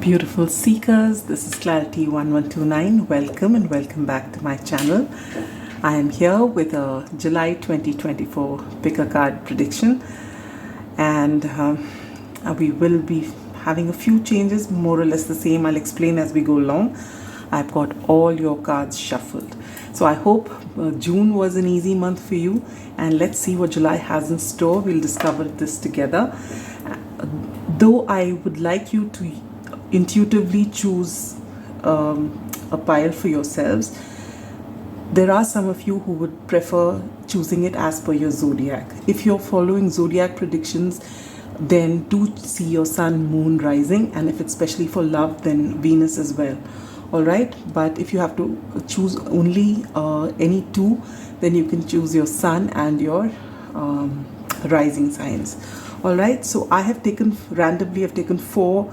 Beautiful seekers, this is Clarity 1129. Welcome and welcome back to my channel. I am here with a July 2024 pick a card prediction, and we will be having a few changes, more or less the same. I'll explain as we go along. I've got all your cards shuffled. So I hope June was an easy month for you, and let's see what July has in store. We'll discover this together. Though I would like you to intuitively choose a pile for yourselves, there are some of you who would prefer choosing it as per your zodiac. If you're following zodiac predictions, then do see your sun, moon, rising, and if it's especially for love, then Venus as well. All right, but if you have to choose only any two, then you can choose your sun and your rising signs. All right, so I have taken randomly, I've taken 4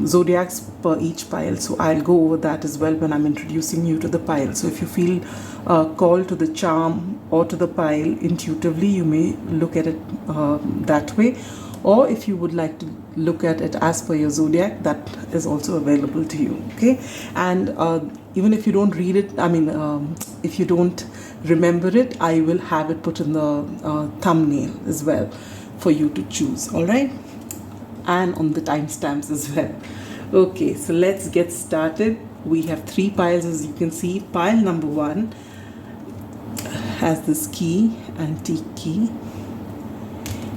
zodiacs per each pile, so I'll go over that as well when I'm introducing you to the pile. So if you feel called to the charm or to the pile intuitively, you may look at it that way, or if you would like to look at it as per your zodiac, that is also available to you. Okay, and even if you don't read it, if you don't remember it, I will have it put in the thumbnail as well for you to choose. All right, and on the timestamps as well. Okay, so let's get started. We have 3 piles, as you can see. Pile number 1 has this key, antique key,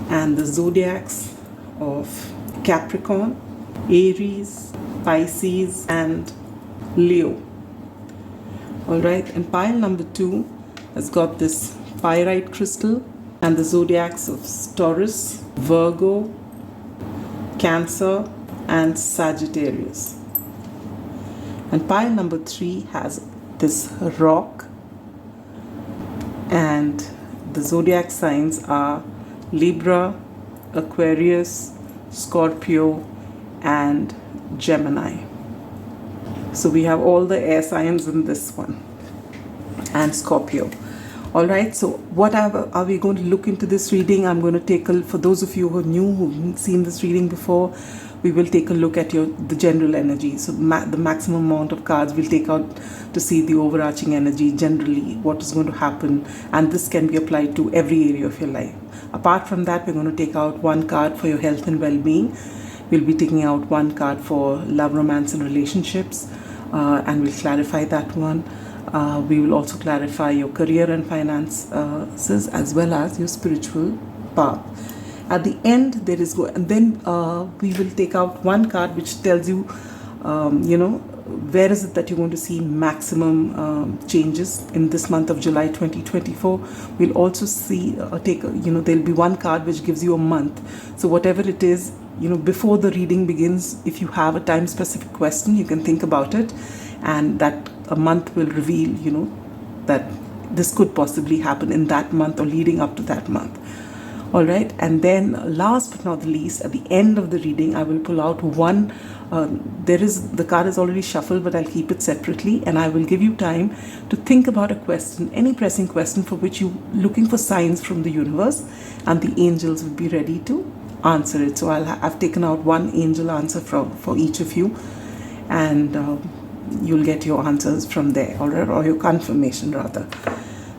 and the zodiacs of Capricorn, Aries, Pisces, and Leo. All right, and pile number 2 has got this pyrite crystal and the zodiacs of Taurus, Virgo, Cancer, and Sagittarius. And pile number 3 has this rock, and the zodiac signs are Libra, Aquarius, Scorpio, and Gemini. So we have all the air signs in this one, and Scorpio. All right, so what are we going to look into this reading? I'm going to take for those of you who are new, who haven't seen this reading before, we will take a look at the general energy. So the maximum amount of cards we'll take out to see the overarching energy, generally what is going to happen, and this can be applied to every area of your life. Apart from that, we're going to take out 1 card for your health and well-being. We'll be taking out 1 card for love, romance, and relationships, and we'll clarify that one. We will also clarify your career and finances, as well as your spiritual path. At the end, there is and then we will take out 1 card which tells you, where is it that you're going to see maximum changes in this month of July 2024. We'll also see there'll be 1 card which gives you a month. So whatever it is, before the reading begins, if you have a time specific question, you can think about it, and that a month will reveal, that this could possibly happen in that month or leading up to that month. All right, and then last but not the least, at the end of the reading, I will pull out 1. The card is already shuffled, but I'll keep it separately, and I will give you time to think about a question, any pressing question for which you're looking for signs from the universe, and the angels will be ready to answer it. So I've taken out 1 angel answer for each of you, and you'll get your answers from there, all right, or your confirmation rather.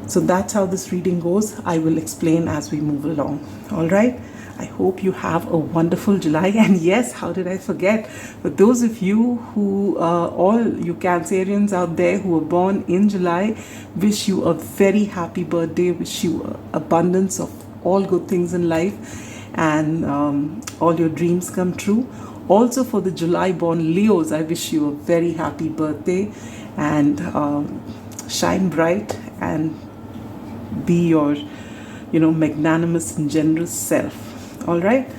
So that's how this reading goes. I will explain as we move along. All right, I hope you have a wonderful July. And yes, how did I forget? For those of you who all you Cancerians out there who were born in July, wish you a very happy birthday. Wish you abundance of all good things in life, and all your dreams come true. Also for the July born Leos, I wish you a very happy birthday, and shine bright and be your magnanimous and generous self. All right,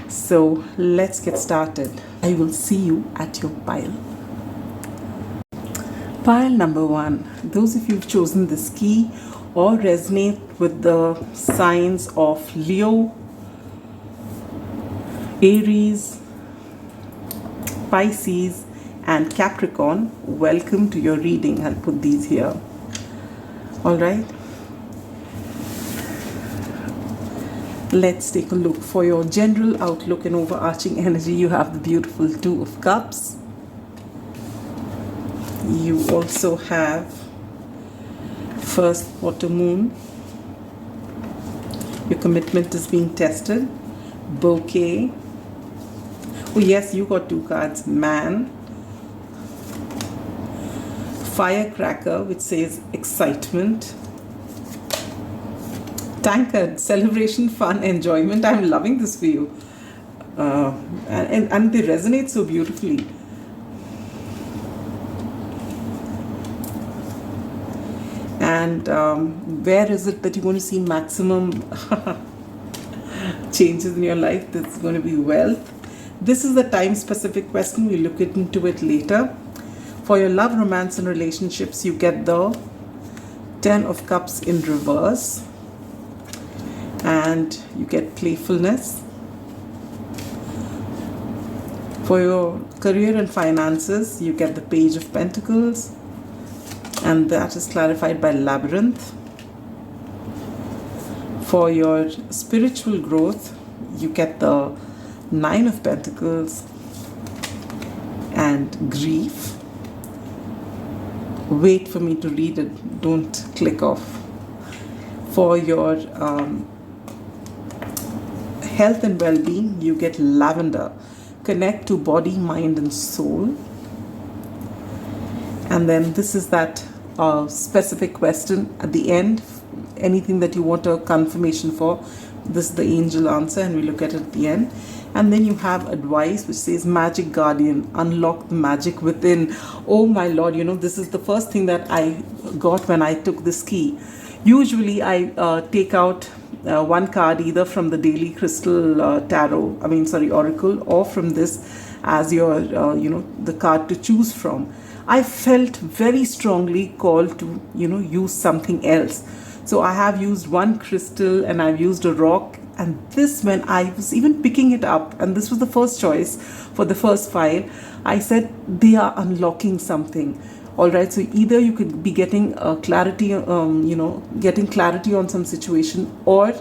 so let's get started. I will see you at your pile. Pile number 1, those of you who've chosen this key or resonate with the signs of Leo, Aries, Pisces, and Capricorn, welcome to your reading. I'll put these here. All right, Let's take a look for your general outlook and overarching energy. You have the beautiful Two of Cups. You also have first water moon. Your commitment is being tested. Bouquet. Oh yes, you got two cards. Man. Firecracker, which says excitement. Tankard, celebration, fun, enjoyment. I'm loving this for you. And they resonate so beautifully. And where is it that you're going to see maximum changes in your life? That's going to be wealth. This is the time-specific question. We'll look into it later. For your love, romance, and relationships, you get the Ten of Cups in reverse. And you get playfulness. For your career and finances, you get the Page of Pentacles. And that is clarified by Labyrinth. For your spiritual growth, you get the Nine of Pentacles and grief. Wait for me to read it, don't click off. For your health and well-being, you get lavender. Connect to body, mind, and soul. And then this is that specific question at the end. Anything that you want a confirmation for, this is the angel answer, and we look at it at the end. And then you have advice, which says magic guardian, unlock the magic within. Oh my lord, you know, this is the first thing that I got when I took this key. Usually I take out one card either from the daily crystal oracle, or from this as your the card to choose from. I felt very strongly called to use something else. So I have used one crystal and I've used a rock, and this, when I was even picking it up, and this was the first choice for the first file, I said they are unlocking something. All right, so either you could be getting clarity, getting clarity on some situation, or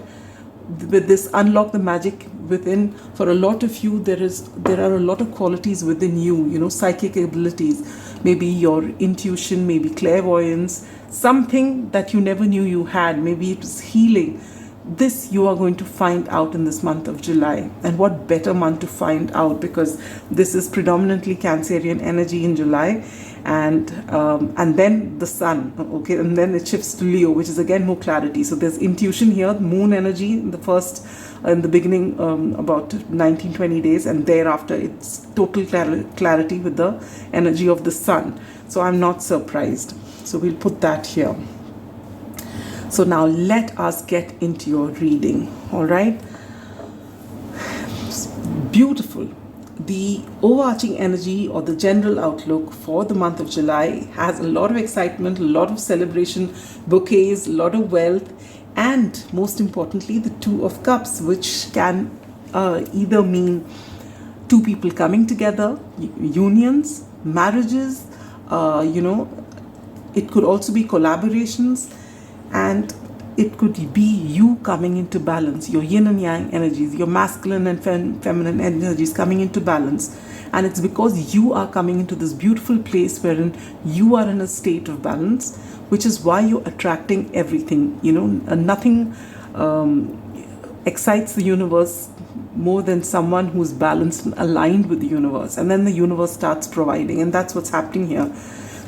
with this unlock the magic within, for a lot of you, there are a lot of qualities within you, psychic abilities, maybe your intuition, maybe clairvoyance, something that you never knew you had, maybe it was healing. This you are going to find out in this month of July. And what better month to find out, because this is predominantly Cancerian energy in July. And then the sun, okay, and then it shifts to Leo, which is again more clarity. So there's intuition here, moon energy in the beginning, about 19-20 days, and thereafter it's total clarity with the energy of the sun. So I'm not surprised. So we'll put that here. So now let us get into your reading. All right, it's beautiful. The overarching energy or the general outlook for the month of July has a lot of excitement, a lot of celebration, bouquets, a lot of wealth, and most importantly, the Two of Cups, which can either mean two people coming together, unions, marriages, it could also be collaborations, and it could be you coming into balance, your yin and yang energies, your masculine and feminine energies coming into balance. And it's because you are coming into this beautiful place wherein you are in a state of balance, which is why you're attracting everything. Nothing excites the universe more than someone who's balanced and aligned with the universe. And then the universe starts providing, and that's what's happening here.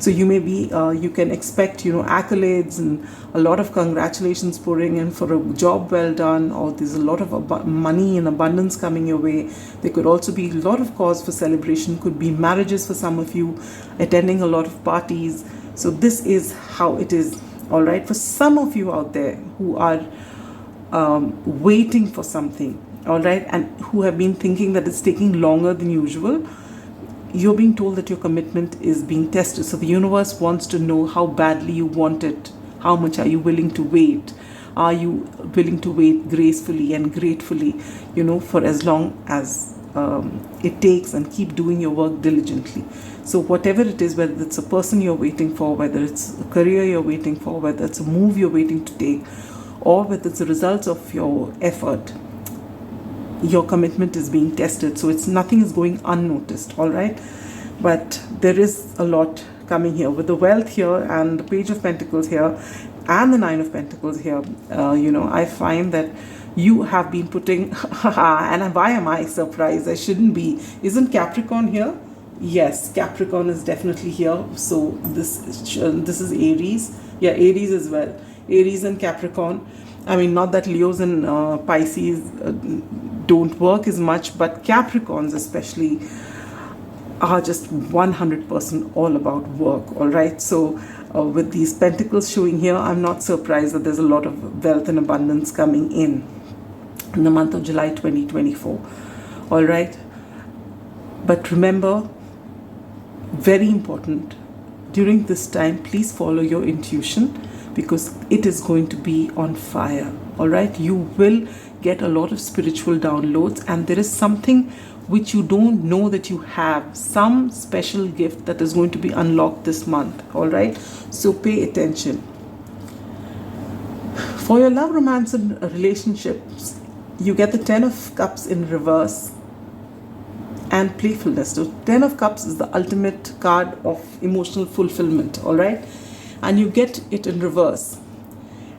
So you may be, you can expect, accolades and a lot of congratulations pouring in for a job well done, or there's a lot of money and abundance coming your way. There could also be a lot of cause for celebration, could be marriages for some of you, attending a lot of parties. So this is how it is, all right? For some of you out there who are waiting for something, all right, and who have been thinking that it's taking longer than usual, you're being told that your commitment is being tested. So the universe wants to know how badly you want it. How much are you willing to wait? Are you willing to wait gracefully and gratefully, for as long as it takes, and keep doing your work diligently. So whatever it is, whether it's a person you're waiting for, whether it's a career you're waiting for, whether it's a move you're waiting to take, or whether it's the results of your effort, your commitment is being tested. So it's nothing is going unnoticed, all right? But there is a lot coming here with the wealth here and the Page of Pentacles here and the Nine of Pentacles here. I find that you have been putting, and why am I surprised? I shouldn't be. Isn't Capricorn here? Yes, Capricorn is definitely here. So this is Aries. Yeah, Aries as well. Aries and Capricorn. I mean, not that Leos and Pisces don't work as much, but Capricorns especially are just 100% all about work, all right? So with these pentacles showing here, I'm not surprised that there's a lot of wealth and abundance coming in the month of July 2024, all right? But remember, very important, during this time, please follow your intuition, because it is going to be on fire, all right? You will get a lot of spiritual downloads, and there is something which you don't know that you have, some special gift that is going to be unlocked this month, all right? So pay attention. For your love, romance, and relationships, you get the Ten of Cups in reverse and playfulness. So Ten of Cups is the ultimate card of emotional fulfillment, all right? And you get it in reverse.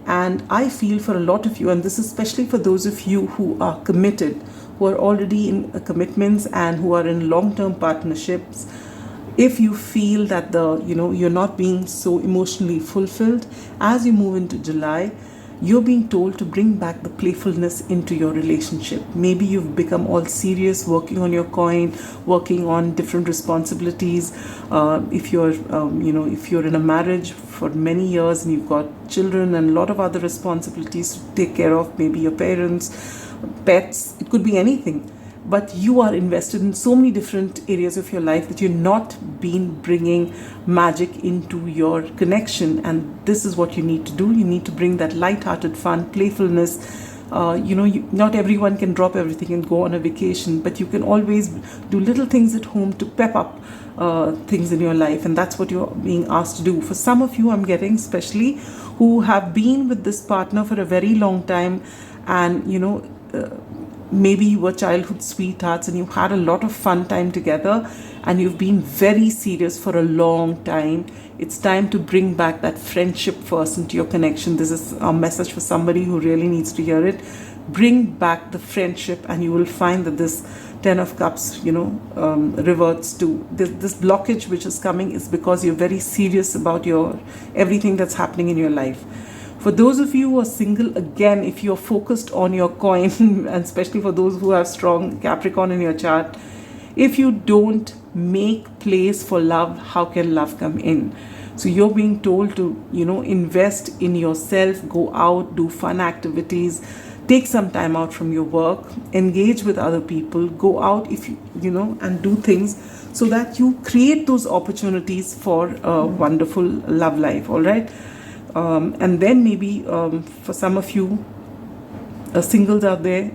And I feel for a lot of you, and this is especially for those of you who are committed, who are already in commitments and who are in long-term partnerships, if you feel that you're not being so emotionally fulfilled, as you move into July, you're being told to bring back the playfulness into your relationship. Maybe you've become all serious, working on your coin, working on different responsibilities. If you're in a marriage for many years and you've got children and a lot of other responsibilities to take care of, maybe your parents, pets, it could be anything. But you are invested in so many different areas of your life that you're not been bringing magic into your connection. And this is what you need to do. You need to bring that light-hearted fun, playfulness. Not everyone can drop everything and go on a vacation, but you can always do little things at home to pep up things in your life. And that's what you're being asked to do. For some of you, I'm getting, especially who have been with this partner for a very long time, and maybe you were childhood sweethearts and you had a lot of fun time together and you've been very serious for a long time. It's time to bring back that friendship first into your connection. This is a message for somebody who really needs to hear it. Bring back the friendship, and you will find that this Ten of Cups, reverts to this blockage which is coming is because you're very serious about everything that's happening in your life. For those of you who are single, again, if you're focused on your coin, and especially for those who have strong Capricorn in your chart, if you don't make place for love, how can love come in? So you're being told to, invest in yourself, go out, do fun activities, take some time out from your work, engage with other people, go out and do things so that you create those opportunities for a wonderful love life, all right? And then maybe for some of you singles out there,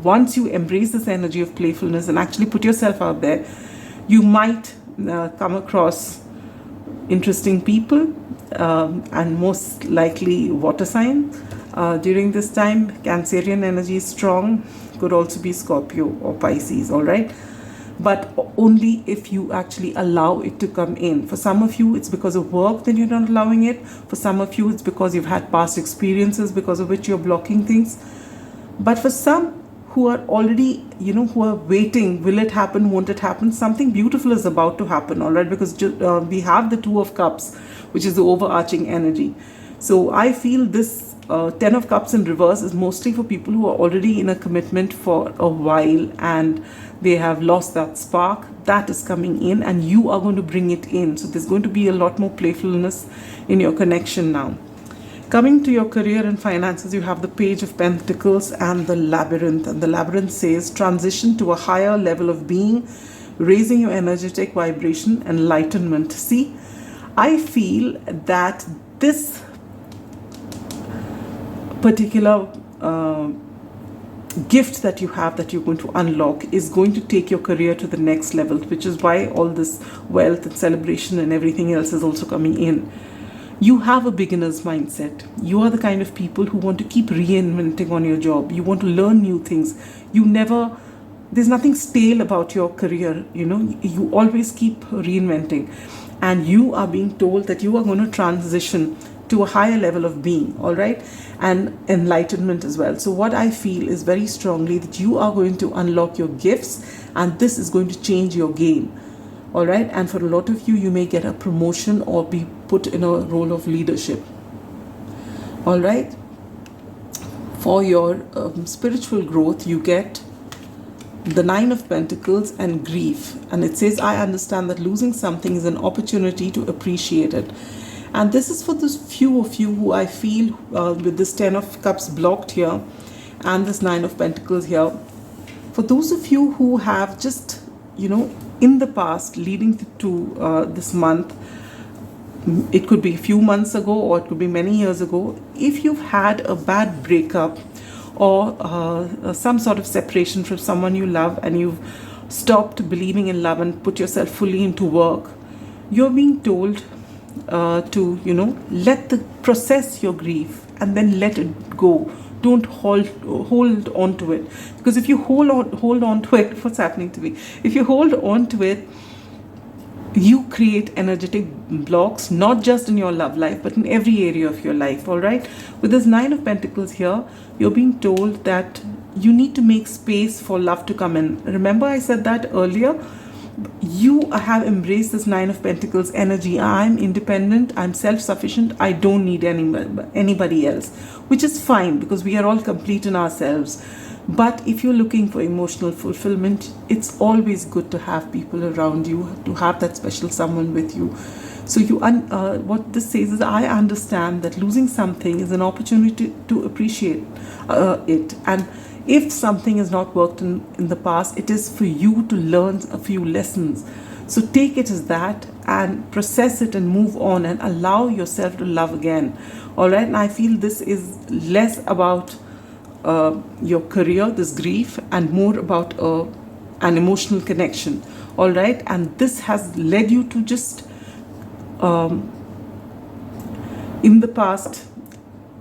once you embrace this energy of playfulness and actually put yourself out there, you might come across interesting people, and most likely water sign. During this time, Cancerian energy is strong, could also be Scorpio or Pisces, all right? But only if you actually allow it to come in. For some of you, it's because of work that you're not allowing it. For some of you, it's because you've had past experiences because of which you're blocking things. But for some who are already, who are waiting, will it happen, won't it happen? Something beautiful is about to happen, all right? Because we have the Two of Cups, which is the overarching energy. So I feel this Ten of Cups in reverse is mostly for people who are already in a commitment for a while and they have lost that spark. That is coming in and you are going to bring it in. So there's going to be a lot more playfulness in your connection now. Coming to your career and finances, you have the Page of Pentacles and the Labyrinth. And the Labyrinth says transition to a higher level of being, raising your energetic vibration, enlightenment. See, I feel that this particular gift that you have that you're going to unlock is going to take your career to the next level, which is why all this wealth and celebration and everything else is also coming in. You have a beginner's mindset. You are the kind of people who want to keep reinventing on your job. You want to learn new things. There's nothing stale about your career, you always keep reinventing. And you are being told that you are going to transition to a higher level of being, all right, and enlightenment as well. So what I feel is very strongly that you are going to unlock your gifts, and this is going to change your game, all right. And for a lot of you, you may get a promotion or be put in a role of leadership, all right. For your spiritual growth, you get the Nine of Pentacles and grief, and it says, I understand that losing something is an opportunity to appreciate it. And this is for those few of you who I feel with this 10 of Cups blocked here and this 9 of Pentacles here. For those of you who have just, in the past leading to this month, it could be a few months ago or it could be many years ago, if you've had a bad breakup or some sort of separation from someone you love and you've stopped believing in love and put yourself fully into work, you're being told to process your grief and then let it go. Don't hold on to it, because if you hold on to it, what's happening to me? If you hold on to it, you create energetic blocks, not just in your love life, but in every area of your life, all right? With this 9 of Pentacles here, you're being told that you need to make space for love to come in. Remember I said that earlier? You have embraced this 9 of Pentacles energy. I'm independent, I'm self-sufficient, I don't need anybody else, which is fine because we are all complete in ourselves. But if you're looking for emotional fulfillment, it's always good to have people around you, to have that special someone with you. So what this says is, I understand that losing something is an opportunity to appreciate it. And if something has not worked in the past, it is for you to learn a few lessons. So take it as that and process it and move on and allow yourself to love again. All right. And I feel this is less about your career, this grief, and more about an emotional connection. All right. And this has led you to just in the past,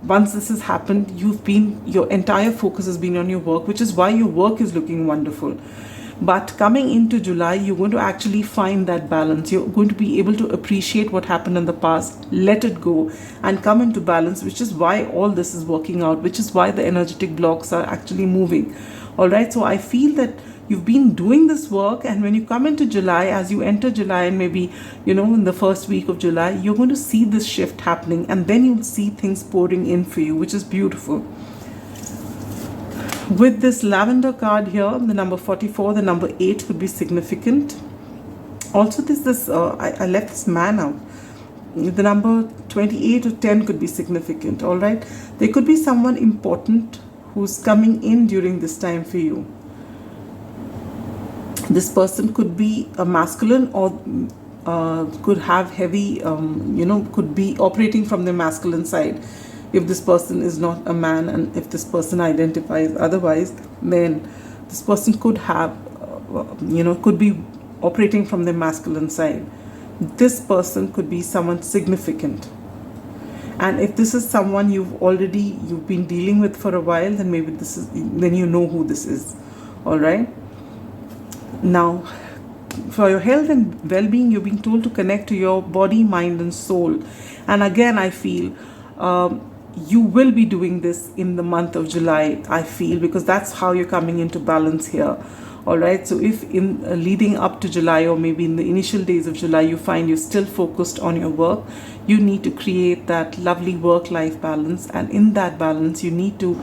once this has happened, your entire focus has been on your work, which is why your work is looking wonderful. But coming into July, you're going to actually find that balance. You're going to be able to appreciate what happened in the past, let it go, and come into balance, which is why all this is working out, which is why the energetic blocks are actually moving. All right. So I feel that you've been doing this work, and when you come into July, as you enter July, and maybe, in the first week of July, you're going to see this shift happening, and then you'll see things pouring in for you, which is beautiful. With this lavender card here, the number 44, the number 8 could be significant. Also, I left this man out. The number 28 or 10 could be significant, all right? There could be someone important who's coming in during this time for you. This person could be a masculine or could have heavy, could be operating from the masculine side. If this person is not a man, and if this person identifies otherwise, then this person could have, could be operating from the masculine side. This person could be someone significant. And if this is someone you've been dealing with for a while, then maybe then you know who this is. All right. Now, for your health and well-being, you're being told to connect to your body, mind, and soul. And again, I feel you will be doing this in the month of July, I feel, because that's how you're coming into balance here. All right. So if in leading up to July, or maybe in the initial days of July, you find you're still focused on your work, you need to create that lovely work-life balance. And in that balance, you need to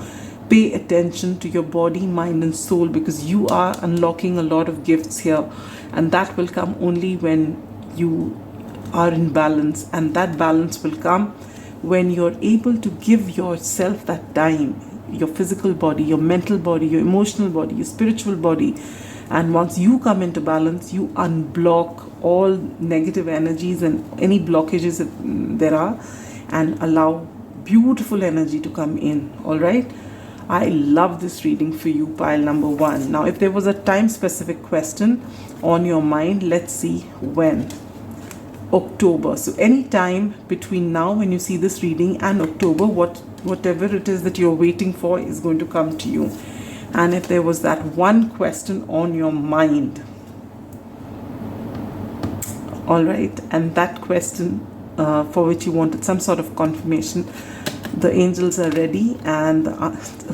pay attention to your body, mind, and soul, because you are unlocking a lot of gifts here. And that will come only when you are in balance. And that balance will come when you're able to give yourself that time, your physical body, your mental body, your emotional body, your spiritual body. And once you come into balance, you unblock all negative energies and any blockages that there are, and allow beautiful energy to come in. All right. I love this reading for you, pile number 1. Now, if there was a time-specific question on your mind, let's see when. October. So any time between now when you see this reading and October, whatever it is that you're waiting for is going to come to you. And if there was that one question on your mind, all right, and that question for which you wanted some sort of confirmation, the angels are ready. And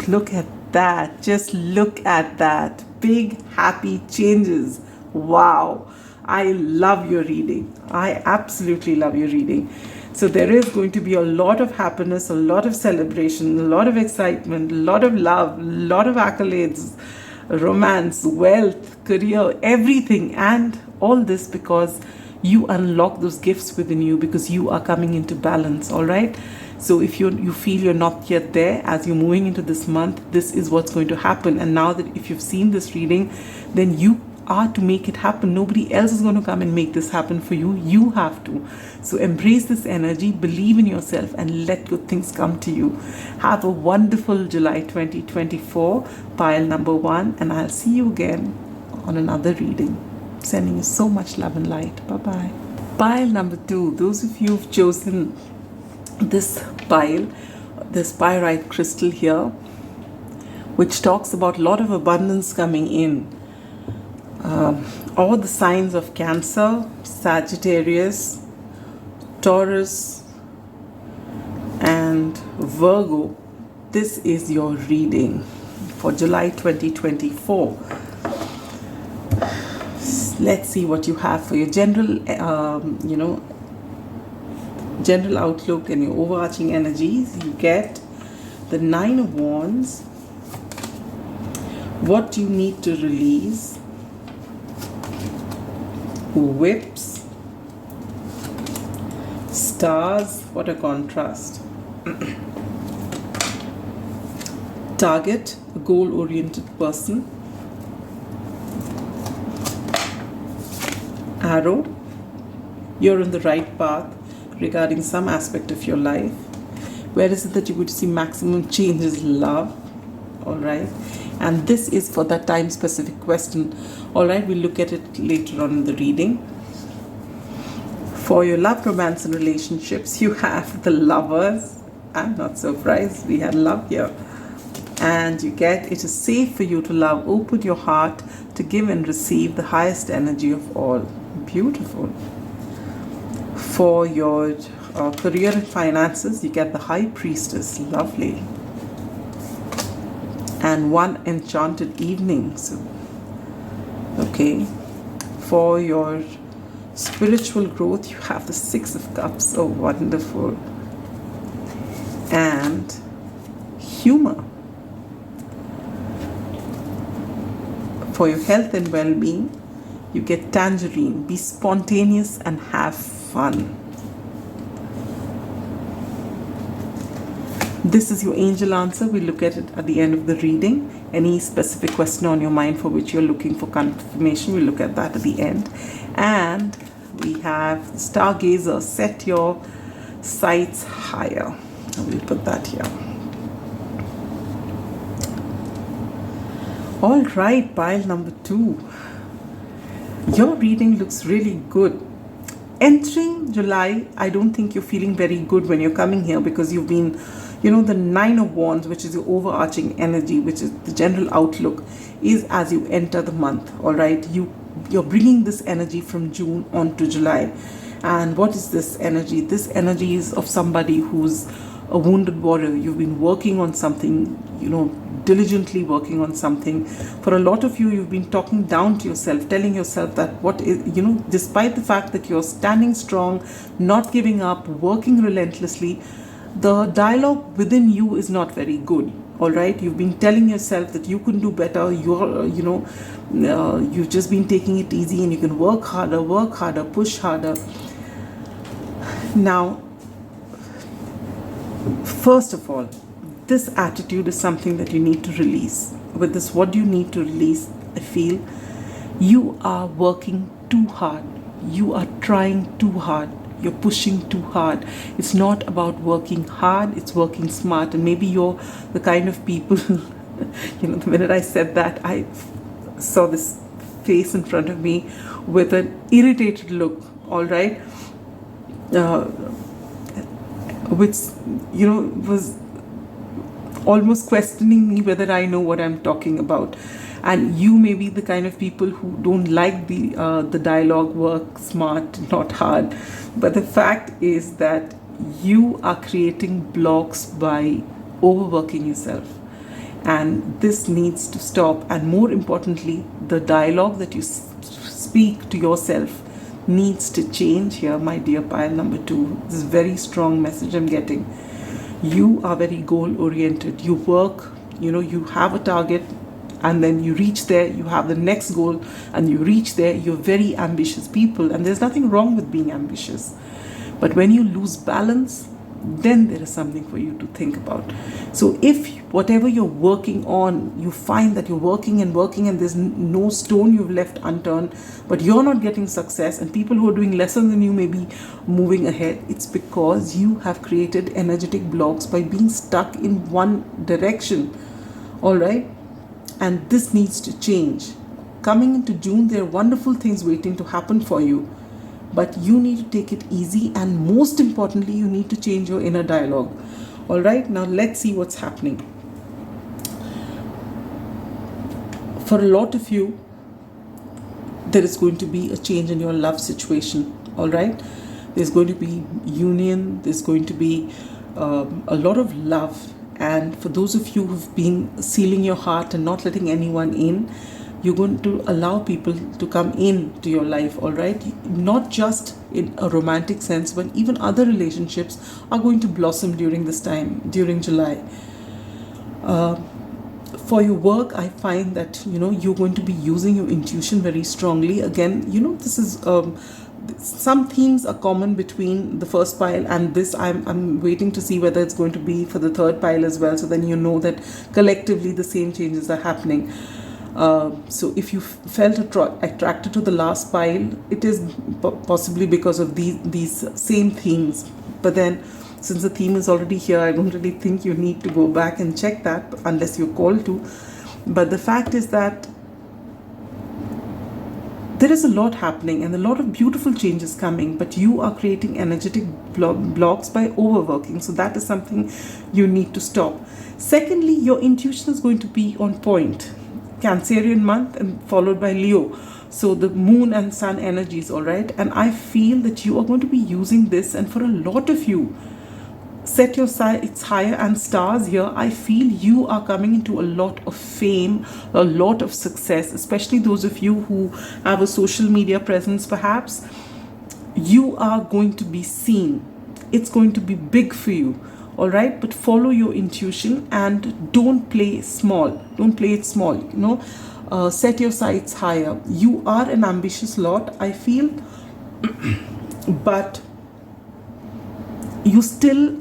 look at that, just look at that, big happy changes. Wow, I love your reading. I absolutely love your reading. So there is going to be a lot of happiness, a lot of celebration, a lot of excitement, a lot of love, a lot of accolades, romance, wealth, career, everything. And all this because you unlock those gifts within you, because you are coming into balance, all right? So if you feel you're not yet there, as you're moving into this month, this is what's going to happen. And now that if you've seen this reading, then you are to make it happen. Nobody else is going to come and make this happen for you. You have to. So embrace this energy, believe in yourself, and let good things come to you. Have a wonderful July 2024, pile number 1, and I'll see you again on another reading. Sending you so much love and light. Bye-bye. Pile number 2, those of you who've chosen this pile, this pyrite crystal here, which talks about a lot of abundance coming in. All the signs of Cancer, Sagittarius, Taurus, and Virgo. This is your reading for July 2024. Let's see what you have for your general, general outlook and your overarching energies. You get the 9 of Wands. What you need to release. Whips, stars, what a contrast. Target, a goal-oriented person. Arrow, you're on the right path regarding some aspect of your life. Where is it that you would see maximum change is love, all right? And this is for that time specific question. All right, we'll look at it later on in the reading. For your love, romance, and relationships, you have the Lovers. I'm not surprised, we had love here. And you get, it is safe for you to love. Open your heart to give and receive the highest energy of all. Beautiful. For your career and finances, you get the High Priestess. Lovely. And one enchanted evening. So, okay. For your spiritual growth, you have the 6 of Cups. Oh, wonderful. And humor. For your health and well-being, you get Tangerine. Be spontaneous and have fun. This is your angel answer. We'll look at it at the end of the reading. Any specific question on your mind for which you're looking for confirmation, we'll look at that at the end. And we have Stargazer. Set your sights higher. And we'll put that here. All right, pile number 2. Your reading looks really good. Entering July, I don't think you're feeling very good when you're coming here, because you've been, the 9 of Wands, which is your overarching energy, which is the general outlook, is as you enter the month, all right? You're bringing this energy from June on to July. And what is this energy? This energy is of somebody who's a wounded warrior. You've been working on something, diligently working on something. For a lot of you, you've been talking down to yourself, telling yourself that despite the fact that you're standing strong, not giving up, working relentlessly, the dialogue within you is not very good. All right, you've been telling yourself that you can do better. You've just been taking it easy, and you can work harder, push harder. Now, first of all, this attitude is something that you need to release. With this, what do you need to release? I feel you are working too hard. You are trying too hard. You're pushing too hard. It's not about working hard, it's working smart. And maybe you're the kind of people, the minute I said that, I saw this face in front of me with an irritated look, all right? uh, which, was almost questioning me whether I know what I'm talking about. And you may be the kind of people who don't like the dialogue, work smart, not hard. But the fact is that you are creating blocks by overworking yourself. And this needs to stop. And more importantly, the dialogue that you speak to yourself needs to change here, my dear pile number 2. This is a very strong message I'm getting. You are very goal oriented. You work, you have a target, and then you reach there, you have the next goal, and you reach there. You're very ambitious people, and there's nothing wrong with being ambitious. But when you lose balance, then there is something for you to think about. So if whatever you're working on, you find that you're working and there's no stone you've left unturned, but you're not getting success, and people who are doing lesser than you may be moving ahead, it's because you have created energetic blocks by being stuck in one direction. All right? And this needs to change. Coming into June, there are wonderful things waiting to happen for you. But you need to take it easy, and most importantly, you need to change your inner dialogue. All right, now let's see what's happening. For a lot of you, there is going to be a change in your love situation. All right, there's going to be union, there's going to be a lot of love. And for those of you who've been sealing your heart and not letting anyone in, you're going to allow people to come into your life, all right? Not just in a romantic sense, but even other relationships are going to blossom during this time, during July. For your work, I find that, you're going to be using your intuition very strongly. Again, this is... some themes are common between the first pile and this. I'm waiting to see whether it's going to be for the third pile as well. So then you know that collectively the same changes are happening. So if you felt attracted to the last pile, it is possibly because of these same themes. But then, since the theme is already here, I don't really think you need to go back and check that unless you're called to. But the fact is that there is a lot happening and a lot of beautiful changes coming, but you are creating energetic blocks by overworking. So that is something you need to stop. Secondly, your intuition is going to be on point. Cancerian month and followed by Leo. So the moon and sun energies, all right? And I feel that you are going to be using this, and for a lot of you, set your sights higher and stars here. I feel you are coming into a lot of fame, a lot of success, especially those of you who have a social media presence perhaps. You are going to be seen. It's going to be big for you. All right, but follow your intuition and don't play small. Don't play it small. Set your sights higher. You are an ambitious lot, I feel, but you still,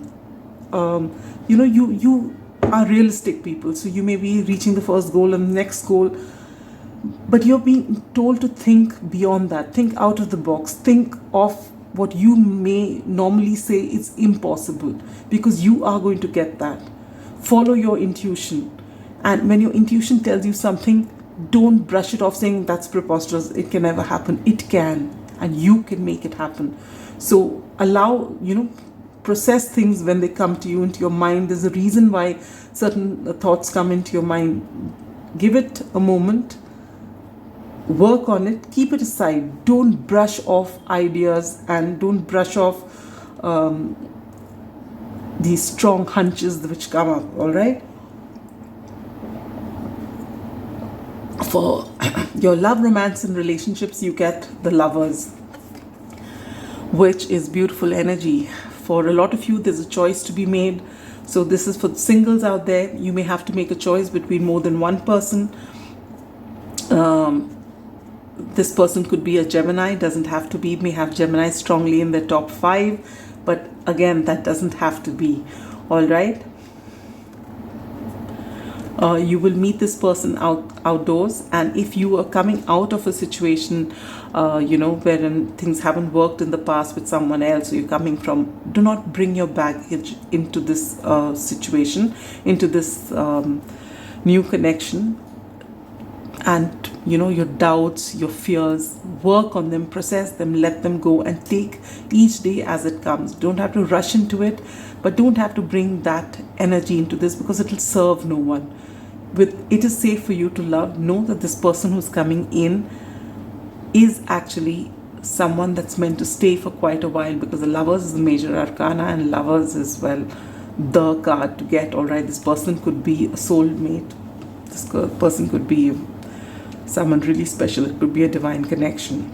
you are realistic people. So you may be reaching the first goal and the next goal, but you're being told to think beyond that. Think out of the box. Think of what you may normally say is impossible, because you are going to get that. Follow your intuition. And when your intuition tells you something, don't brush it off saying that's preposterous, it can never happen. It can, and you can make it happen. So allow, process things when they come to you into your mind. There's a reason why certain thoughts come into your mind. Give it a moment. Work on it, keep it aside. Don't brush off ideas and don't brush off these strong hunches which come up, all right? For your love, romance, and relationships, you get the Lovers, which is beautiful energy. For a lot of you, there's a choice to be made. So this is for singles out there. You may have to make a choice between more than one person. This person could be a Gemini, doesn't have to be, may have Gemini strongly in their top 5, but again, that doesn't have to be, all right? You will meet this person outdoors, and if you are coming out of a situation, wherein things haven't worked in the past with someone else, or you're coming from, do not bring your baggage into this situation, into this new connection. And your doubts, your fears, work on them, process them, let them go, and take each day as it comes. Don't have to rush into it, but don't have to bring that energy into this, because it will serve no one. It is safe for you to love. Know that this person who's coming in is actually someone that's meant to stay for quite a while, because the Lovers is the major arcana, and Lovers is, well, the card to get. All right, this person could be a soulmate. This person could be someone really special. It could be a divine connection.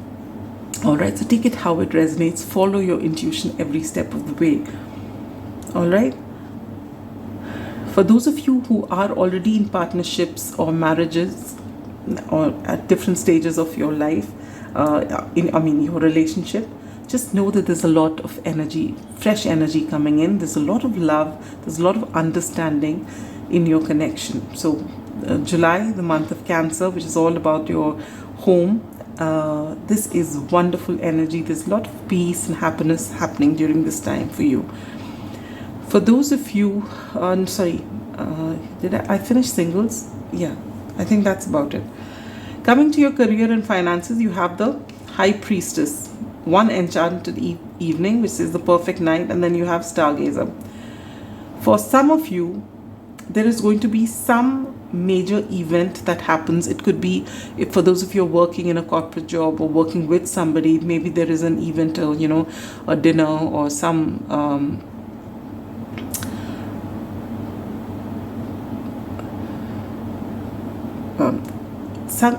All right, so take it how it resonates. Follow your intuition every step of the way. All right. For those of you who are already in partnerships or marriages, or at different stages of your life, your relationship, just know that there's a lot of energy, fresh energy coming in. There's a lot of love. There's a lot of understanding in your connection. So July, the month of Cancer, which is all about your home, this is wonderful energy. There's a lot of peace and happiness happening during this time for you. For those of you, did I finish singles? Yeah, I think that's about it. Coming to your career and finances, you have the High Priestess, one enchanted evening, which is the perfect night, and then you have Stargazer. For some of you, there is going to be some major event that happens. It could be, if for those of you who are working in a corporate job or working with somebody, maybe there is an event, or a dinner, or some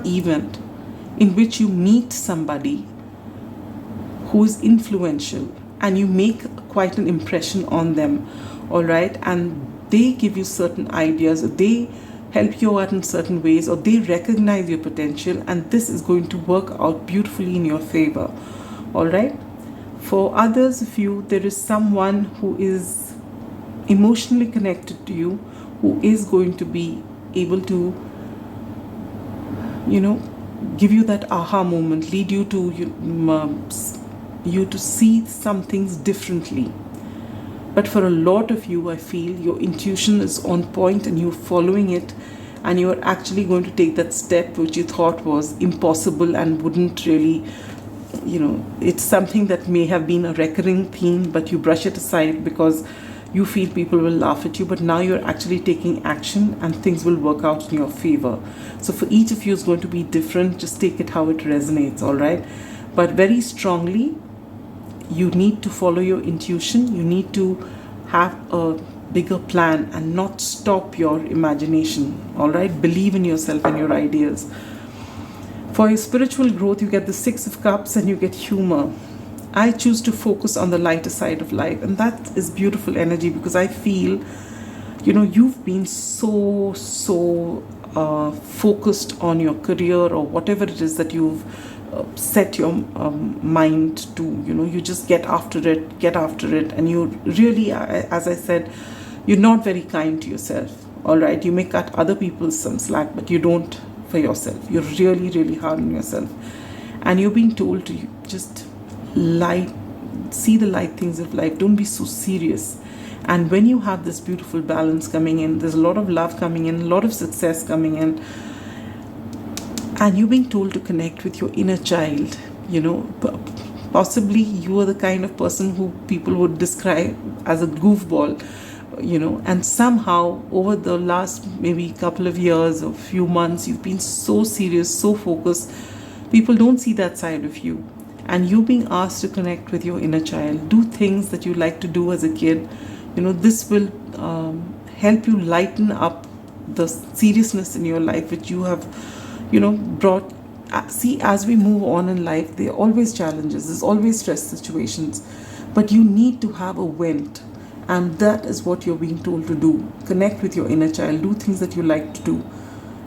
event in which you meet somebody who is influential, and you make quite an impression on them. All right, and they give you certain ideas, or they help you out in certain ways, or they recognize your potential, and this is going to work out beautifully in your favor. All right. For others of you, there is someone who is emotionally connected to you, who is going to be able to give you that aha moment, lead you to you to see some things differently. But for a lot of you, I feel your intuition is on point and you're following it, and you're actually going to take that step which you thought was impossible and wouldn't really, it's something that may have been a recurring theme, but you brush it aside because you feel people will laugh at you. But now you're actually taking action, and things will work out in your favor. So for each of you, it's going to be different. Just take it how it resonates. All right. But very strongly, you need to follow your intuition. You need to have a bigger plan and not stop your imagination. All right. Believe in yourself and your ideas. For your spiritual growth, you get the 6 of Cups and you get humor. I choose to focus on the lighter side of life, and that is beautiful energy, because I feel, you've been so focused on your career or whatever it is that you've set your mind to. You just get after it, and you really, as I said, you're not very kind to yourself. All right, you may cut other people some slack, but you don't for yourself. You're really, really hard on yourself, and you're being told to just see the light things of life. Don't be so serious. And when you have this beautiful balance coming in, there's a lot of love coming in, a lot of success coming in, and you're being told to connect with your inner child. Possibly you are the kind of person who people would describe as a goofball, and somehow over the last maybe couple of years or few months, you've been so serious, so focused. People don't see that side of you. And you being asked to connect with your inner child, do things that you like to do as a kid. This will help you lighten up the seriousness in your life, which you have, brought. See, as we move on in life, there are always challenges. There's always stress situations. But you need to have a vent. And that is what you're being told to do. Connect with your inner child. Do things that you like to do.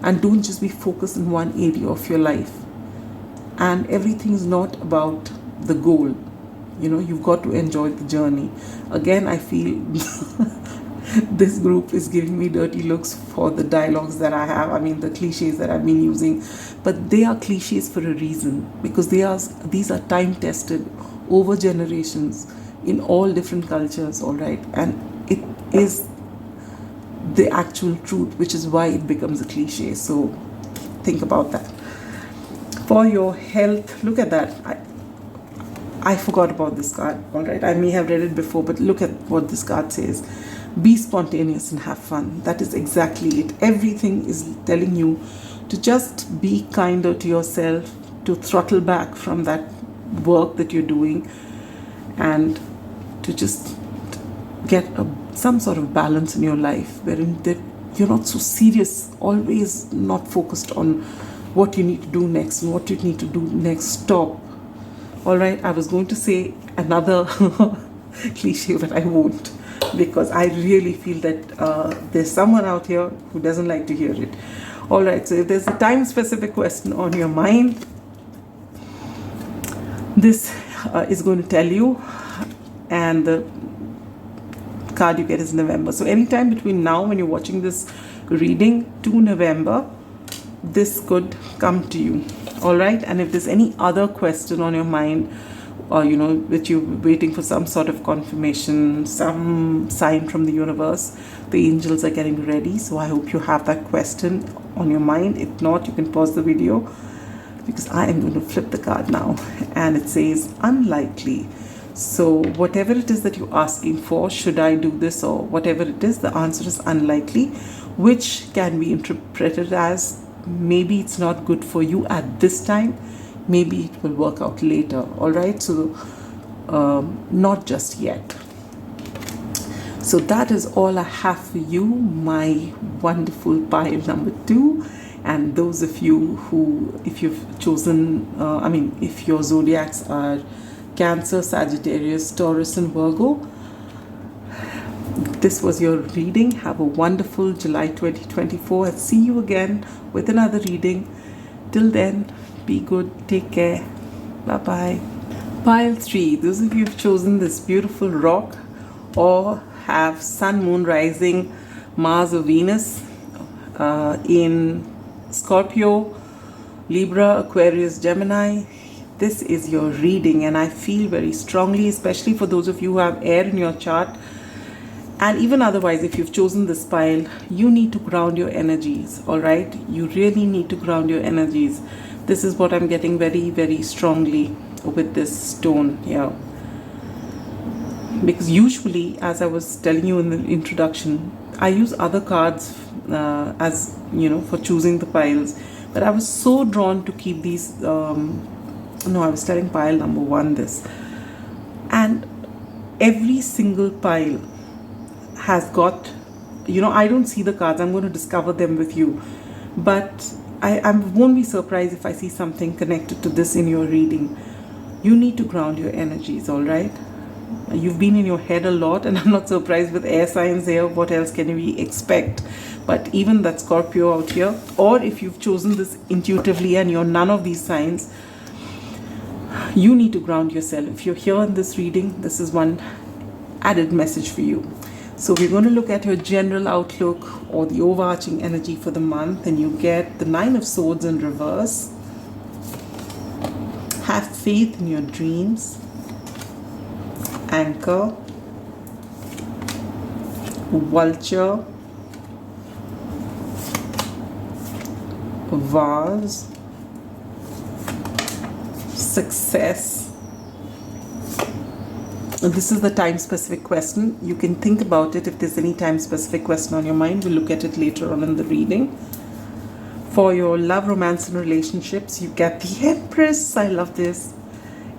And don't just be focused in one area of your life. And everything is not about the goal. You've got to enjoy the journey. Again, I feel this group is giving me dirty looks for the dialogues that I have. The cliches that I've been using. But they are cliches for a reason. Because these are time-tested over generations in all different cultures, all right? And it is the actual truth, which is why it becomes a cliche. So think about that. For your health, look at that. I forgot about this card, all right? I may have read it before, but look at what this card says. Be spontaneous and have fun. That is exactly it. Everything is telling you to just be kinder to yourself, to throttle back from that work that you're doing, and to just get some sort of balance in your life wherein that you're not so serious, always not focused on what you need to do next and what you need to do next. Stop. All right, I was going to say another cliche, but I won't, because I really feel that there's someone out here who doesn't like to hear it. All right, so if there's a time-specific question on your mind, this is going to tell you, and the card you get is November. So anytime between now when you're watching this reading to November, this could come to you. All right, and if there's any other question on your mind, or that you're waiting for some sort of confirmation, some sign from the universe, the angels are getting ready. So I hope you have that question on your mind. If not, you can pause the video, because I am going to flip the card now, and it says unlikely. So whatever it is that you're asking for, should I do this or whatever it is, the answer is unlikely, which can be interpreted as maybe it's not good for you at this time, maybe it will work out later. All right, so not just yet. So that is all I have for you, my wonderful pile number 2. And those of you who, if you've chosen, if your zodiacs are Cancer, Sagittarius, Taurus and Virgo, this was your reading. Have a wonderful July 2024. I'll see you again with another reading. Till then, be good, take care, bye bye. Pile 3, those of you who've chosen this beautiful rock or have Sun, Moon, Rising, Mars or Venus in Scorpio, Libra, Aquarius, Gemini, this is your reading. And I feel very strongly, especially for those of you who have air in your chart, and even otherwise, if you've chosen this pile, you need to ground your energies. All right, you really need to ground your energies. This is what I'm getting very, very strongly with this stone here, because usually, as I was telling you in the introduction, I use other cards as for choosing the piles, but I was so drawn to keep these I was telling pile number 1 this, and every single pile has got, I don't see the cards, I'm going to discover them with you, but I won't be surprised if I see something connected to this in your reading. You need to ground your energies. All right, you've been in your head a lot, and I'm not surprised with air signs here. What else can we expect? But even that Scorpio out here, or if you've chosen this intuitively and you're none of these signs, you need to ground yourself. If you're here in this reading, this is one added message for you. So we're going to look at your general outlook or the overarching energy for the month, and you get the 9 of Swords in reverse. Have faith in your dreams. Anchor. Vulture. Vase. Success. This is the time-specific question. You can think about it if there's any time-specific question on your mind. We'll look at it later on in the reading. For your love, romance, and relationships, you get the Empress. I love this.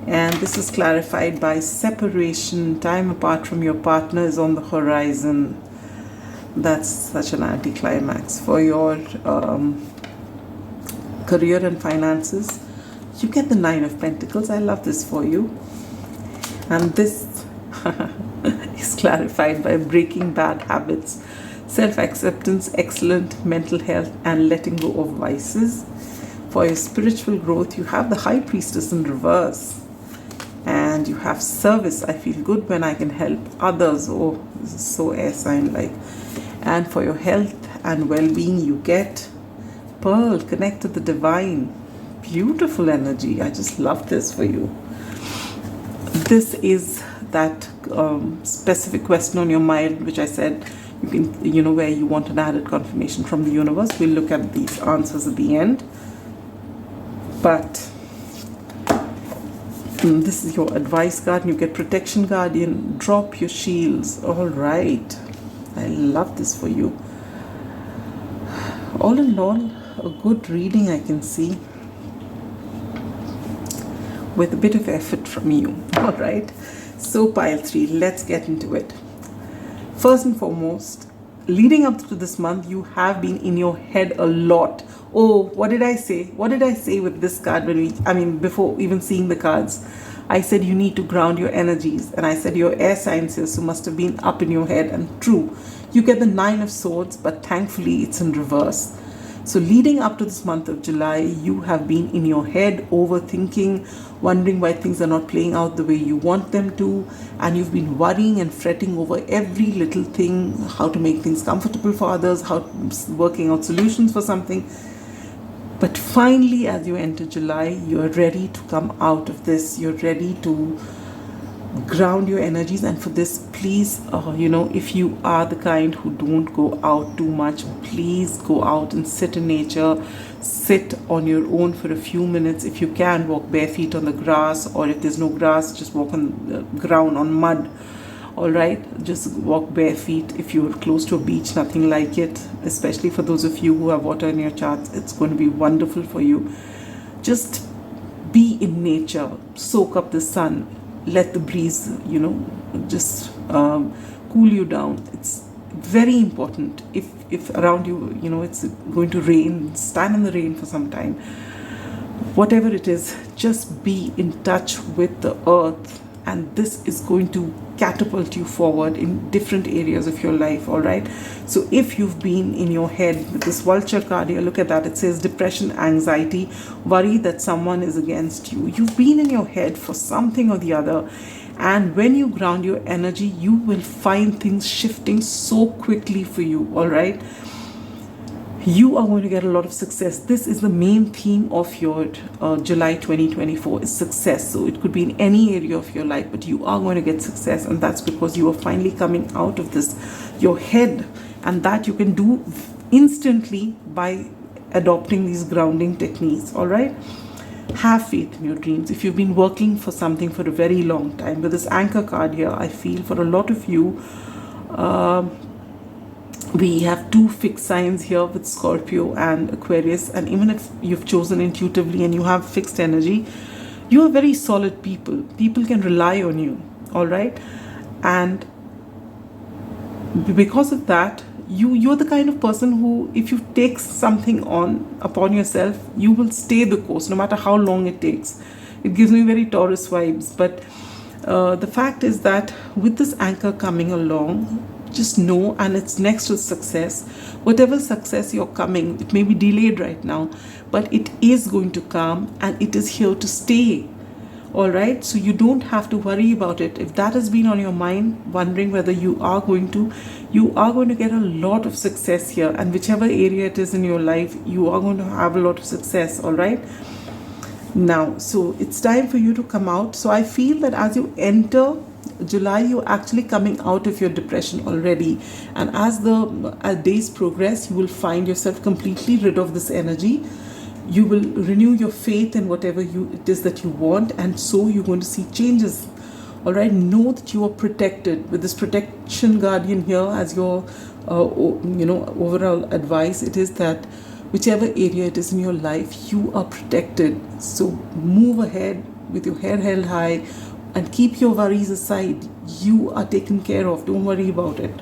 And this is clarified by separation. Time apart from your partner is on the horizon. That's such an anticlimax. For your career and finances, you get the 9 of Pentacles. I love this for you. And this is clarified by breaking bad habits, self-acceptance, excellent mental health, and letting go of vices. For your spiritual growth, you have the High Priestess in reverse. And you have service. I feel good when I can help others. Oh, this is so air sign like. And for your health and well-being, you get Pearl, connect to the divine. Beautiful energy. I just love this for you. This is that specific question on your mind, which I said You can, where you want an added confirmation from the universe. We'll look at these answers at the end. But this is your advice card. You get protection guardian. Drop your shields. All right. I love this for you. All in all, a good reading I can see, with a bit of effort from you. All right. So pile 3, let's get into it. First and foremost, leading up to this month, you have been in your head a lot. Oh, what did I say? What did I say with this card before even seeing the cards? I said you need to ground your energies, and I said your air signs here, so must have been up in your head. And true, you get the 9 of Swords, but thankfully it's in reverse. So leading up to this month of July, you have been in your head overthinking, wondering why things are not playing out the way you want them to, and you've been worrying and fretting over every little thing, how to make things comfortable for others, working out solutions for something. But finally, as you enter July, you're ready to come out of this. You're ready to ground your energies. And for this, please, if you are the kind who don't go out too much, please go out and sit in nature. Sit on your own for a few minutes. If you can, walk bare feet on the grass, or if there's no grass, just walk on the ground, on mud. All right, just walk bare feet. If you're close to a beach, nothing like it, especially for those of you who have water in your charts. It's going to be wonderful for you. Just be in nature, soak up the sun, let the breeze, just cool you down. It's very important. If around you, it's going to rain, stand in the rain for some time. Whatever it is, just be in touch with the earth, and this is going to catapult you forward in different areas of your life. All right. So if you've been in your head with this vulture card here, look at that. It says depression, anxiety, worry that someone is against you. You've been in your head for something or the other. And when you ground your energy, you will find things shifting so quickly for you. All right. You are going to get a lot of success. This is the main theme of your July 2024 is success. So it could be in any area of your life, but you are going to get success. And that's because you are finally coming out of this, your head. And that you can do instantly by adopting these grounding techniques. All right. Have faith in your dreams. If you've been working for something for a very long time, with this anchor card here, I feel for a lot of you, we have 2 fixed signs here with Scorpio and Aquarius. And even if you've chosen intuitively and you have fixed energy, you are very solid people. People can rely on you. All right. And because of that, you're the kind of person who, if you take something upon yourself, you will stay the course no matter how long it takes. It gives me very Taurus vibes. But the fact is that with this anchor coming along, just know, and it's next to success. Whatever success you're coming, it may be delayed right now, but it is going to come, and it is here to stay. All right. So you don't have to worry about it. If that has been on your mind, wondering whether you are going to get a lot of success here. And whichever area it is in your life, you are going to have a lot of success. All right. Now, so it's time for you to come out. So I feel that as you enter July, you're actually coming out of your depression already. And as days progress, you will find yourself completely rid of this energy. You will renew your faith in whatever it is that you want, and so you're going to see changes. All right. Know that you are protected with this protection guardian here as your overall advice. It is that whichever area it is in your life, you are protected. So move ahead with your head held high and keep your worries aside. You are taken care of. Don't worry about it.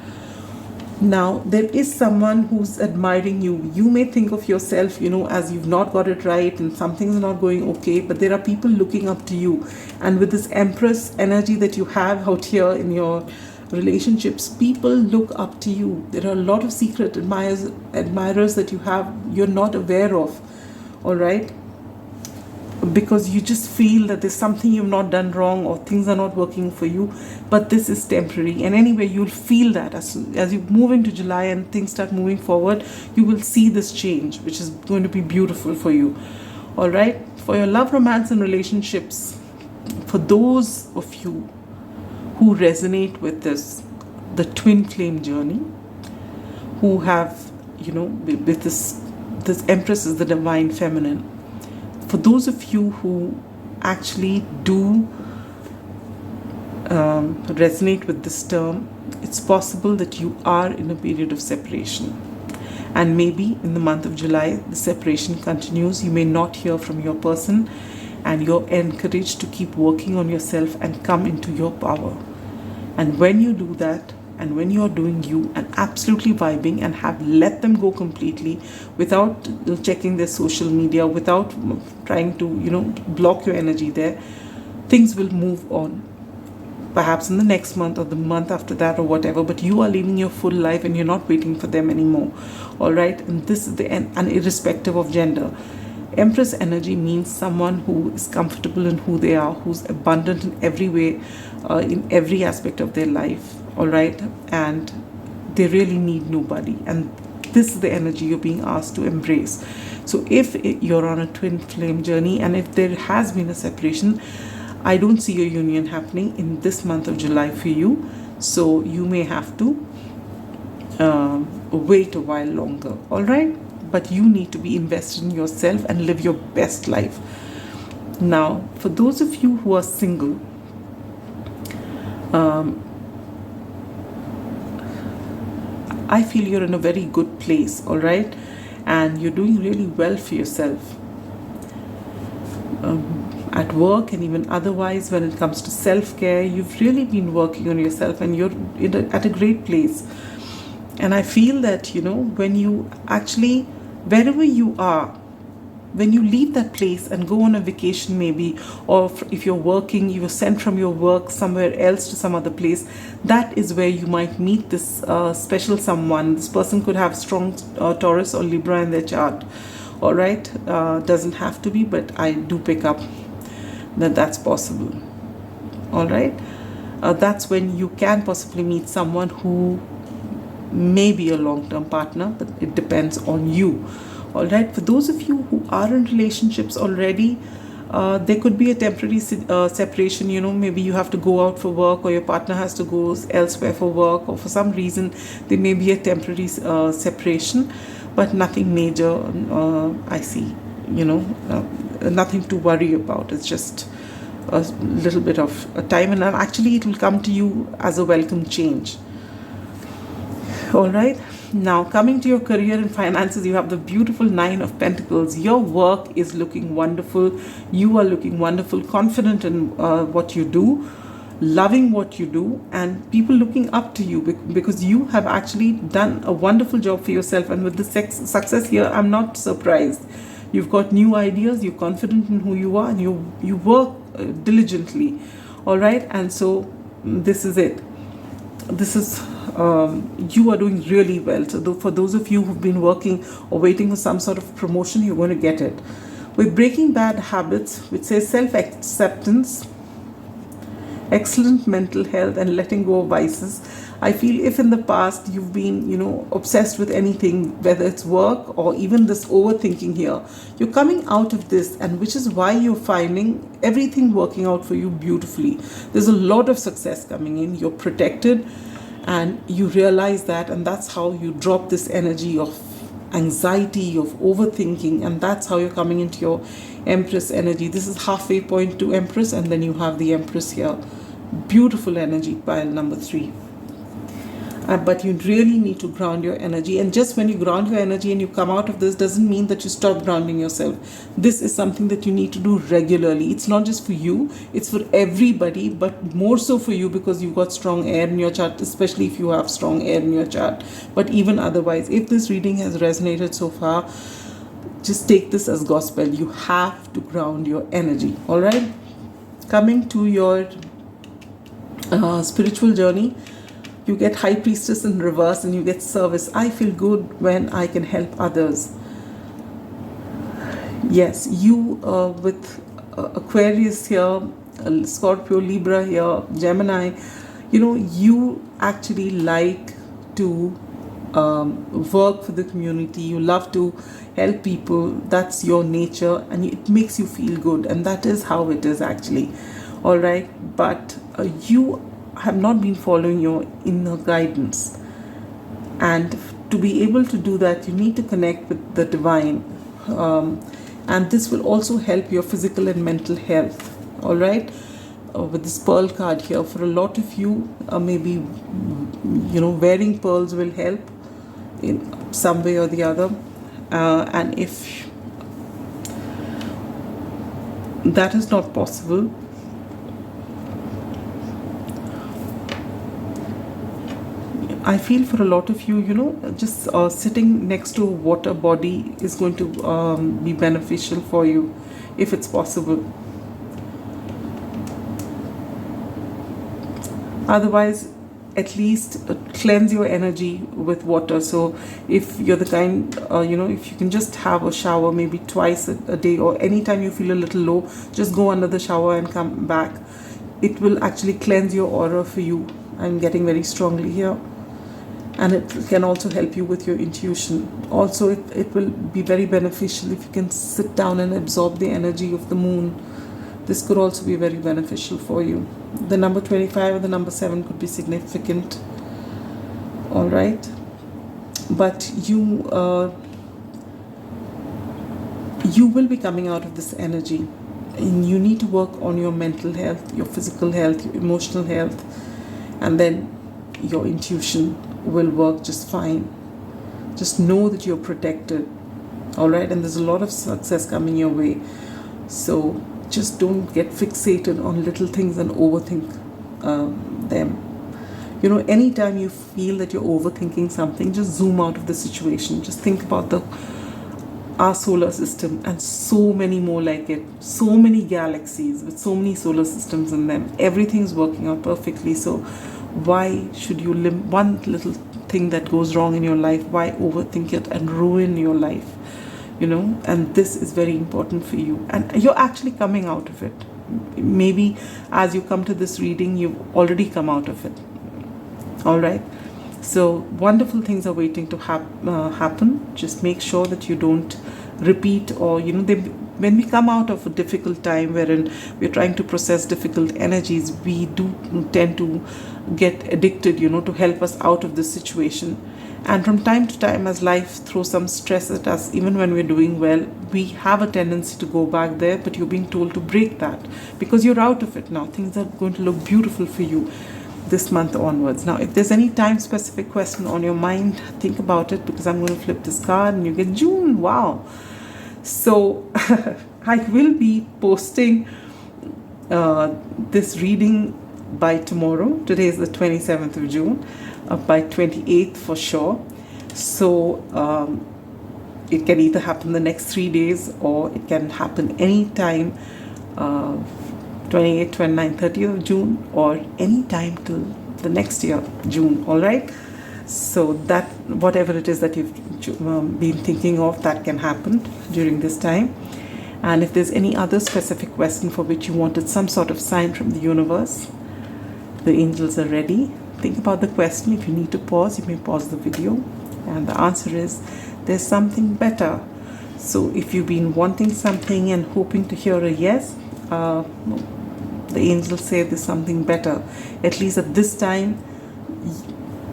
Now, there is someone who's admiring you. You may think of yourself, as you've not got it right and something's not going okay, but there are people looking up to you. And with this Empress energy that you have out here in your relationships, people look up to you. There are a lot of secret admirers that you have, you're not aware of. All right. Because you just feel that there's something you've not done wrong, or things are not working for you, but this is temporary. And anyway, you'll feel that as you move into July and things start moving forward, you will see this change, which is going to be beautiful for you. All right. For your love, romance, and relationships, for those of you who resonate with this, the twin flame journey, who have, with this Empress is the divine feminine. For those of you who actually do resonate with this term, it's possible that you are in a period of separation. And maybe in the month of July, the separation continues. You may not hear from your person, and you're encouraged to keep working on yourself and come into your power. And when you do that, and when you're doing you and absolutely vibing and have let them go completely without checking their social media, without trying to, block your energy there, things will move on. Perhaps in the next month or the month after that or whatever, but you are living your full life and you're not waiting for them anymore. All right. And this is the end, and irrespective of gender. Empress energy means someone who is comfortable in who they are, who's abundant in every way, in every aspect of their life. All right. And they really need nobody. And this is the energy you're being asked to embrace. So if you're on a twin flame journey, and if there has been a separation, I don't see a union happening in this month of July for you. So you may have to wait a while longer. All right. But you need to be invested in yourself and live your best life. Now, for those of you who are single, I feel you're in a very good place, all right? And you're doing really well for yourself. At work and even otherwise, when it comes to self-care, you've really been working on yourself and you're at a great place. And I feel that, when you actually, wherever you are, when you leave that place and go on a vacation maybe, or if you're working, you were sent from your work somewhere else to some other place, that is where you might meet this special someone. This person could have strong Taurus or Libra in their chart. All right. Doesn't have to be, but I do pick up that that's possible. All right. That's when you can possibly meet someone who may be a long-term partner, but it depends on you. All right. For those of you who are in relationships already, there could be a temporary separation. Maybe you have to go out for work, or your partner has to go elsewhere for work, or for some reason there may be a temporary separation, but nothing major. I see. Nothing to worry about. It's just a little bit of a time, and actually it will come to you as a welcome change. All right. Now, coming to your career and finances, you have the beautiful 9 of Pentacles. Your work is looking wonderful. You are looking wonderful, confident in what you do, loving what you do, and people looking up to you because you have actually done a wonderful job for yourself. And with the success here, I'm not surprised. You've got new ideas, you're confident in who you are, and you work diligently. All right. And so this is it. This is you are doing really well. So for those of you who've been working or waiting for some sort of promotion, you're going to get it. With breaking bad habits, which says self-acceptance, excellent mental health, and letting go of vices, I feel if in the past you've been, obsessed with anything, whether it's work or even this overthinking here, you're coming out of this, and which is why you're finding everything working out for you beautifully. There's a lot of success coming in. You're protected, and you realize that, and that's how you drop this energy of anxiety, of overthinking, and that's how you're coming into your Empress energy. This is halfway point to Empress, and then you have the Empress here. Beautiful energy, pile number 3. But you really need to ground your energy. And just when you ground your energy and you come out of this, doesn't mean that you stop grounding yourself. This is something that you need to do regularly. It's not just for you, it's for everybody, but more so for you because you've got strong air in your chart, especially if you have strong air in your chart. But even otherwise, if this reading has resonated so far, just take this as gospel. You have to ground your energy. All right. Coming to your spiritual journey, you get High Priestess in reverse and you get service. I feel good when I can help others. Yes, you with Aquarius here, Scorpio, Libra here, Gemini, you actually like to work for the community. You love to help people. That's your nature, and it makes you feel good, and that is how it is actually. All right, but you have not been following your inner guidance, and to be able to do that, you need to connect with the divine. And this will also help your physical and mental health. All right. With this pearl card here, for a lot of you, maybe wearing pearls will help in some way or the other. And if that is not possible, I feel for a lot of you, just sitting next to a water body is going to be beneficial for you, if it's possible. Otherwise, at least cleanse your energy with water. So if you're the kind, if you can just have a shower maybe twice a day, or anytime you feel a little low, just go under the shower and come back. It will actually cleanse your aura for you. I'm getting very strongly here. And it can also help you with your intuition. Also, it will be very beneficial if you can sit down and absorb the energy of the moon. This could also be very beneficial for you. The number 25 or the number 7 could be significant. All right. But you will be coming out of this energy. And you need to work on your mental health, your physical health, your emotional health. And then your intuition will work just fine. Just know that you're protected. All right. And there's a lot of success coming your way. So just don't get fixated on little things and overthink them. Anytime you feel that you're overthinking something, just zoom out of the situation. Just think about our solar system and so many more like it. So many galaxies with so many solar systems in them. Everything's working out perfectly. So why should you one little thing that goes wrong in your life, why overthink it and ruin your life? And this is very important for you. And you're actually coming out of it. Maybe as you come to this reading, you've already come out of it. All right. So wonderful things are waiting to happen. Just make sure that you don't repeat, or, when we come out of a difficult time wherein we're trying to process difficult energies, we do tend to get addicted, to help us out of this situation. And from time to time, as life throws some stress at us, even when we're doing well, we have a tendency to go back there, but you're being told to break that because you're out of it now. Things are going to look beautiful for you this month onwards. Now, if there's any time-specific question on your mind, think about it, because I'm going to flip this card and you get June. Wow. So I will be posting this reading by tomorrow. Today is the 27th of June. By 28th for sure. So it can either happen the next 3 days, or it can happen anytime, 28th, 29th, 30th of June, or anytime till the next year, June. All right. So that whatever it is that you've been thinking of, that can happen during this time. And if there's any other specific question for which you wanted some sort of sign from the universe, the angels are ready. Think about the question. If you need to pause, you may pause the video. And the answer is, there's something better. So if you've been wanting something and hoping to hear a yes, the angels say there's something better. At least at this time,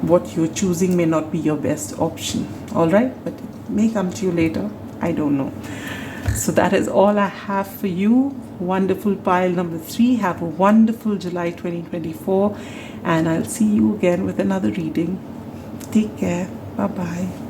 what you're choosing may not be your best option. All right? But it may come to you later. I don't know. So that is all I have for you. Wonderful pile number 3. Have a wonderful July 2024. And I'll see you again with another reading. Take care. Bye-bye.